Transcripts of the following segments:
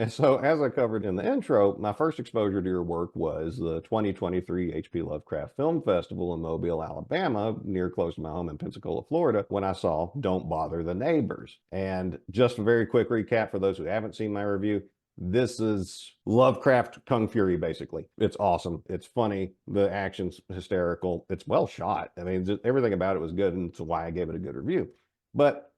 And so, as I covered in the intro, my first exposure to your work was the 2023 H.P. Lovecraft Film Festival in Mobile, Alabama, near close to my home in Pensacola, Florida, when I saw Don't Bother the Neighbors. And just a very quick recap for those who haven't seen my review. This is Lovecraft Kung Fury, basically. It's awesome. It's funny. The action's hysterical. It's well shot. I mean, just everything about it was good, and it's why I gave it a good review. But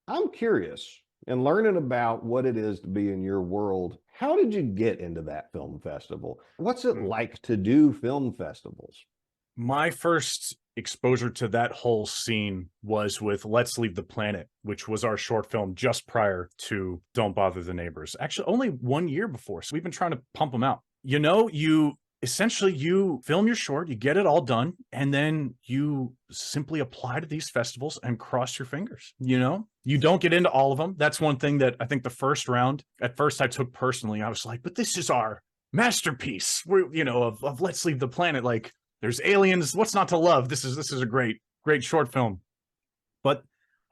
I'm curious, in learning about what it is to be in your world, how did you get into that film festival? What's it like to do film festivals? My first exposure to that whole scene was with Let's Leave the Planet, which was our short film just prior to Don't Bother the Neighbors. Actually, only 1 year before. So we've been trying to pump them out. You essentially you film your short, you get it all done, and then you simply apply to these festivals and cross your fingers. You don't get into all of them. That's one thing that I think the first round, at first I took personally. I was like, but this is our masterpiece. Of Let's Leave the Planet. Like, there's aliens. What's not to love? This is a great short film. But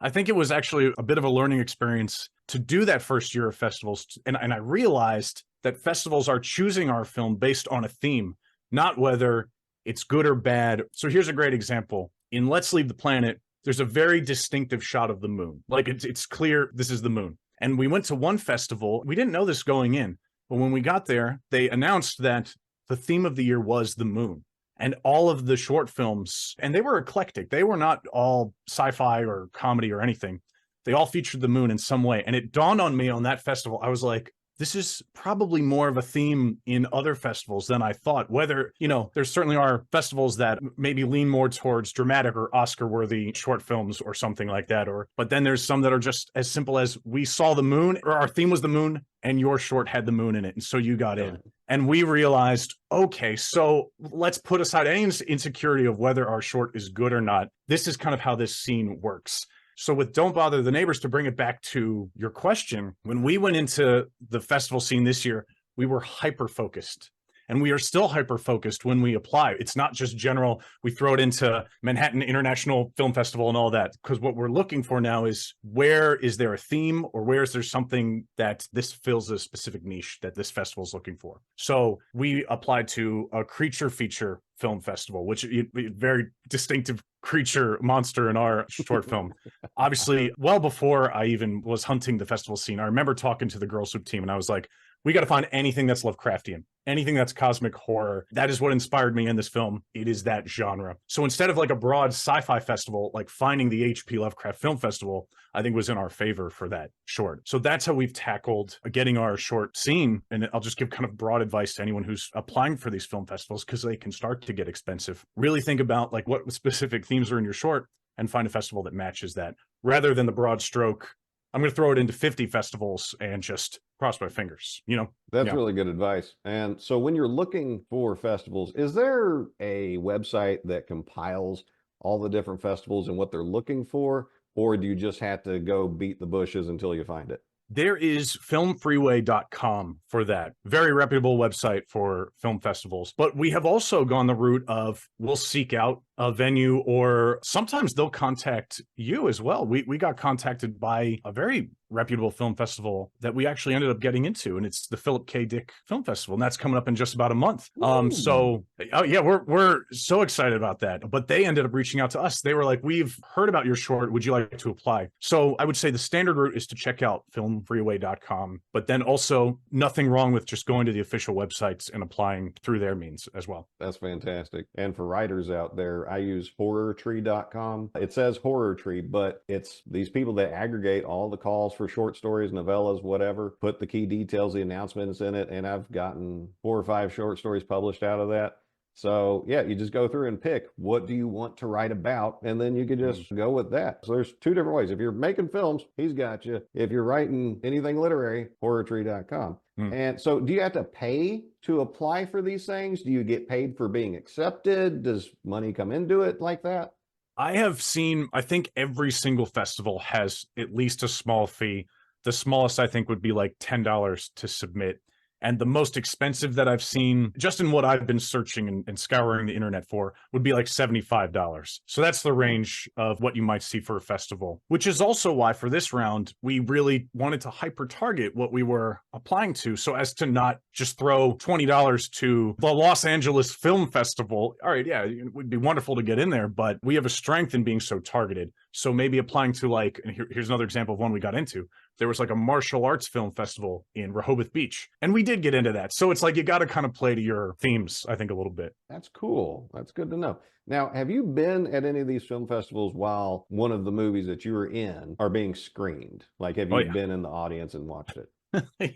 I think it was actually a bit of a learning experience to do that first year of festivals. And I realized that festivals are choosing our film based on a theme, not whether it's good or bad. So here's a great example. In Let's Leave the Planet, there's a very distinctive shot of the moon. Like, it's clear this is the moon. And we went to one festival. We didn't know this going in, but when we got there, they announced that the theme of the year was the moon. And all of the short films, and they were eclectic. They were not all sci-fi or comedy or anything. They all featured the moon in some way. And it dawned on me on that festival, I was like, this is probably more of a theme in other festivals than I thought. Whether, there certainly are festivals that maybe lean more towards dramatic or Oscar-worthy short films or something like that. But then there's some that are just as simple as we saw the moon, or our theme was the moon, and your short had the moon in it. And so you got in. And we realized, okay, so let's put aside any insecurity of whether our short is good or not. This is kind of how this scene works. So with Don't Bother the Neighbors, to bring it back to your question, when we went into the festival scene this year, we were hyper-focused. And we are still hyper-focused when we apply. It's not just general, we throw it into Manhattan International Film Festival and all that, because what we're looking for now is, where is there a theme, or where is there something that this fills a specific niche that this festival is looking for? So we applied to a creature feature film festival, which is a very distinctive creature monster in our short film. Obviously, well before I even was hunting the festival scene, I remember talking to the Girl Soup team, and I was like, we got to find anything that's Lovecraftian, anything that's cosmic horror. That is what inspired me in this film. It is that genre. So instead of like a broad sci-fi festival, like finding the H.P. Lovecraft Film Festival, I think was in our favor for that short. So that's how we've tackled getting our short seen. And I'll just give kind of broad advice to anyone who's applying for these film festivals, because they can start to get expensive. Really think about like what specific themes are in your short and find a festival that matches that, rather than the broad stroke, I'm going to throw it into 50 festivals and just cross my fingers, That's really good advice. And so when you're looking for festivals, is there a website that compiles all the different festivals and what they're looking for? Or do you just have to go beat the bushes until you find it? There is filmfreeway.com for that. Very reputable website for film festivals. But we have also gone the route of, we'll seek out a venue, or sometimes they'll contact you as well. We got contacted by a very reputable film festival that we actually ended up getting into, and it's the Philip K. Dick Film Festival, and that's coming up in just about a month. So we're so excited about that. But they ended up reaching out to us. They were like, we've heard about your short. Would you like to apply? So I would say the standard route is to check out filmfreeway.com, but then also nothing wrong with just going to the official websites and applying through their means as well. That's fantastic. And for writers out there, I use horrortree.com. It says Horror Tree, but it's these people that aggregate all the calls for short stories, novellas, whatever, put the key details, the announcements in it, and I've gotten 4 or 5 short stories published out of that. So yeah, you just go through and pick, what do you want to write about? And then you can just go with that. So there's 2 different ways. If you're making films, he's got you. If you're writing anything literary, horrortree.com. And so do you have to pay to apply for these things? Do you get paid for being accepted? Does money come into it like that? I have seen, I think every single festival has at least a small fee. The smallest, I think, would be like $10 to submit. And the most expensive that I've seen, just in what I've been searching and scouring the internet for, would be like $75. So that's the range of what you might see for a festival, which is also why for this round, we really wanted to hyper target what we were applying to so as to not just throw $20 to the Los Angeles Film Festival. All right, yeah, it would be wonderful to get in there, but we have a strength in being so targeted. So maybe applying to like, and here's another example of one we got into. There was like a martial arts film festival in Rehoboth Beach, and we did get into that. So it's like you got to kind of play to your themes, I think, a little bit. That's cool. That's good to know. Now, have you been at any of these film festivals while one of the movies that you were in are being screened? Like, have you been in the audience and watched it?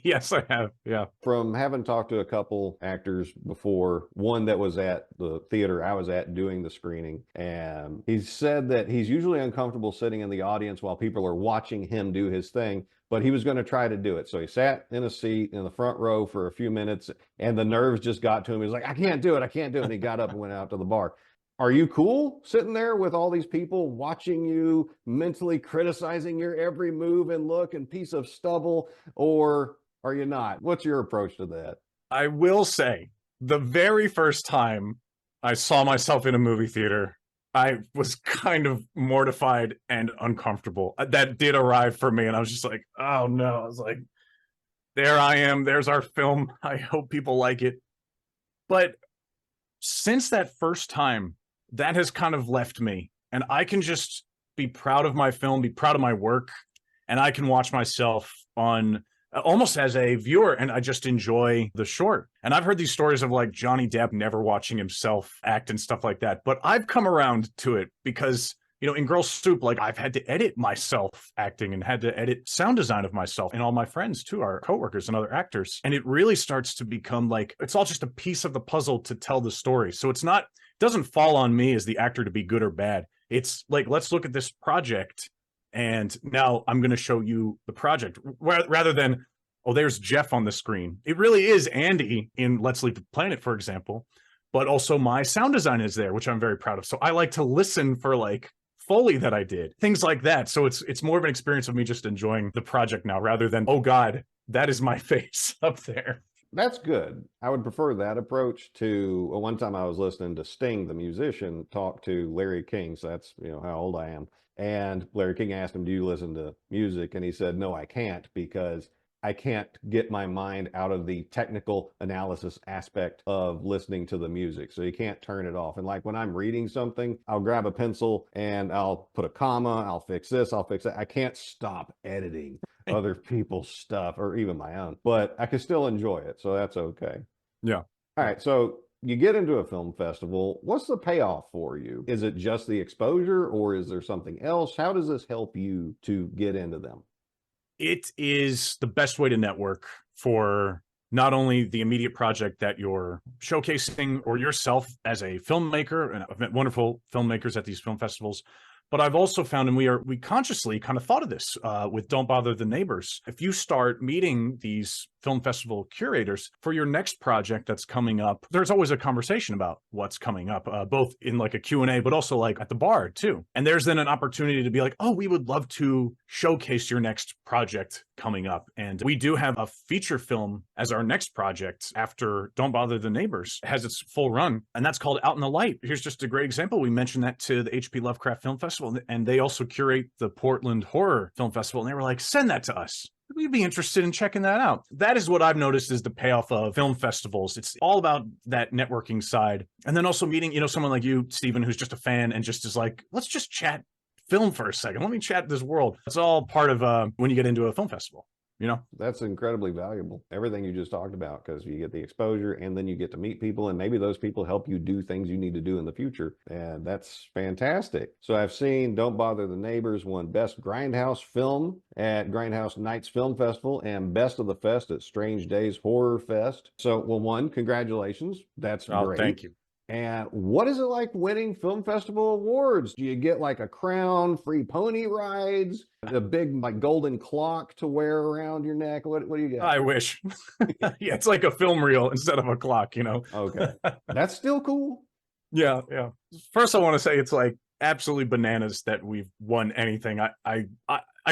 Yes, I have. Yeah. From having talked to a couple actors before, one that was at the theater I was at doing the screening, and he said that he's usually uncomfortable sitting in the audience while people are watching him do his thing, but he was going to try to do it. So he sat in a seat in the front row for a few minutes, and the nerves just got to him. He was like, I can't do it. I can't do it. And he got up and went out to the bar. Are you cool sitting there with all these people watching you, mentally criticizing your every move and look and piece of stubble, or are you not? What's your approach to that? I will say, the very first time I saw myself in a movie theater, I was kind of mortified and uncomfortable. That did arrive for me, and I was just like, oh no. I was like, there I am. There's our film. I hope people like it. But since that first time, that has kind of left me, and I can just be proud of my film, be proud of my work, and I can watch myself on almost as a viewer, and I just enjoy the short. And I've heard these stories of like Johnny Depp never watching himself act and stuff like that, but I've come around to it because, you know, in Girl Soup, like I've had to edit myself acting and had to edit sound design of myself, and all my friends too, our coworkers and other actors. And it really starts to become like, it's all just a piece of the puzzle to tell the story. So it's not, doesn't fall on me as the actor to be good or bad. It's like, let's look at this project, and now I'm going to show you the project rather than, oh, there's Jeff on the screen. It really is Andy in Let's Leave the Planet, for example, but also my sound design is there, which I'm very proud of. So I like to listen for like Foley that I did, things like that. So it's more of an experience of me just enjoying the project now rather than, oh God, that is my face up there. That's good. I would prefer that approach to one time I was listening to Sting, the musician, talk to Larry King. So that's, you know, how old I am. And Larry King asked him, do you listen to music? And he said, no, I can't, because I can't get my mind out of the technical analysis aspect of listening to the music. So you can't turn it off. And like when I'm reading something, I'll grab a pencil and I'll put a comma, I'll fix this, I'll fix that. I can't stop editing other people's stuff or even my own, but I can still enjoy it. So that's okay. Yeah. All right. So you get into a film festival. What's the payoff for you? Is it just the exposure, or is there something else? How does this help you to get into them? It is the best way to network for not only the immediate project that you're showcasing or yourself as a filmmaker, and I've met wonderful filmmakers at these film festivals, but I've also found, and we consciously kind of thought of this with Don't Bother the Neighbors. If you start meeting these film festival curators for your next project that's coming up, there's always a conversation about what's coming up, both in like a Q&A, but also like at the bar too. And there's then an opportunity to be like, oh, we would love to showcase your next project coming up. And we do have a feature film as our next project after Don't Bother the Neighbors. It has its full run, and that's called Out in the Light. Here's just a great example. We mentioned that to the HP Lovecraft Film Festival, and they also curate the Portland Horror Film Festival. And they were like, send that to us. We'd be interested in checking that out. That is what I've noticed is the payoff of film festivals. It's all about that networking side. And then also meeting, you know, someone like you, Stephen, who's just a fan and just is like, let's just chat film for a second. Let me chat this world. It's all part of when you get into a film festival. You know, that's incredibly valuable. Everything you just talked about, because you get the exposure and then you get to meet people, and maybe those people help you do things you need to do in the future. And that's fantastic. So I've seen Don't Bother the Neighbors won Best Grindhouse Film at Grindhouse Nights Film Festival and Best of the Fest at Strange Days Horror Fest. So, well, one, congratulations. That's great. Thank you. And what is it like winning film festival awards? Do you get like a crown, free pony rides, a big like golden clock to wear around your neck? What do you get? I wish. Yeah, it's like a film reel instead of a clock, you know? Okay. That's still cool. Yeah, yeah. First, I want to say it's like absolutely bananas that we've won anything. I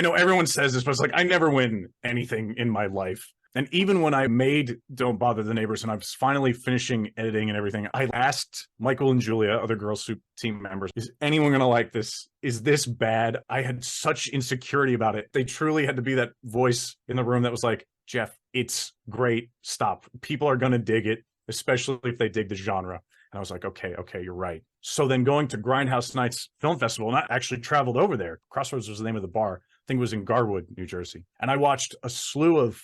know everyone says this, but it's like I never win anything in my life. And even when I made Don't Bother the Neighbors and I was finally finishing editing and everything, I asked Michael and Julia, other Girl Soup team members, is anyone going to like this? Is this bad? I had such insecurity about it. They truly had to be that voice in the room that was like, Jeff, it's great. Stop. People are going to dig it, especially if they dig the genre. And I was like, okay, you're right. So then going to Grindhouse Nights Film Festival, and I actually traveled over there. Crossroads was the name of the bar. I think it was in Garwood, New Jersey. And I watched a slew of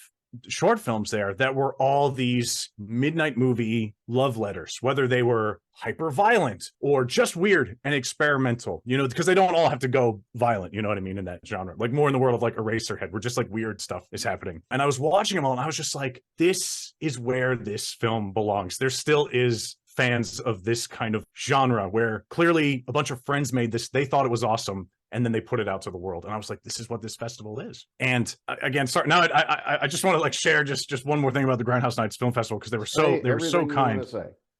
short films there that were all these midnight movie love letters, whether they were hyper violent or just weird and experimental, you know, because they don't all have to go violent, you know what I mean, in that genre, like more in the world of like Eraserhead, where just like weird stuff is happening. And I was watching them all and I was just like, this is where this film belongs. There still is fans of this kind of genre where clearly a bunch of friends made this, they thought it was awesome, and then they put it out to the world. And I was like, this is what this festival is. And again, sorry, now I just want to like share just one more thing about the Grindhouse Nights Film Festival, because they were so kind.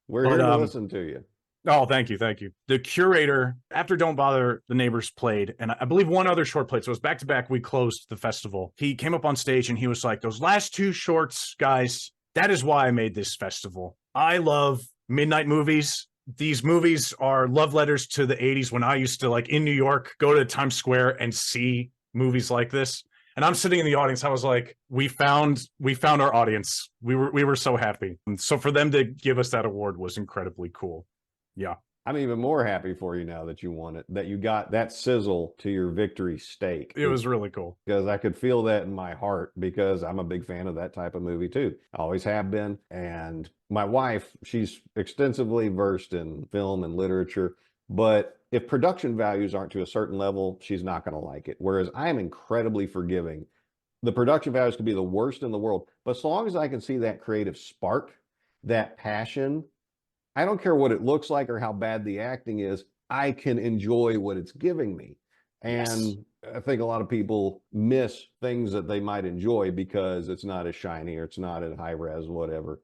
We're here to listen to you. Oh, thank you. The curator, after Don't Bother the Neighbors played, and I believe one other short played, so it was back to back, we closed the festival. He came up on stage and he was like, those last two shorts, guys, that is why I made this festival. I love midnight movies. These movies are love letters to the 80s, when I used to, like, in New York, go to Times Square and see movies like this. And I'm sitting in the audience. I was like, we found our audience. We were so happy. And so for them to give us that award was incredibly cool. Yeah. I'm even more happy for you now that you won it, that you got that sizzle to your victory steak. It was really cool. Because I could feel that in my heart, because I'm a big fan of that type of movie too. I always have been. And my wife, she's extensively versed in film and literature, but if production values aren't to a certain level, she's not going to like it. Whereas I am incredibly forgiving. The production values could be the worst in the world, but as long as I can see that creative spark, that passion, I don't care what it looks like or how bad the acting is, I can enjoy what it's giving me. And yes, I think a lot of people miss things that they might enjoy because it's not as shiny or it's not as high res, whatever.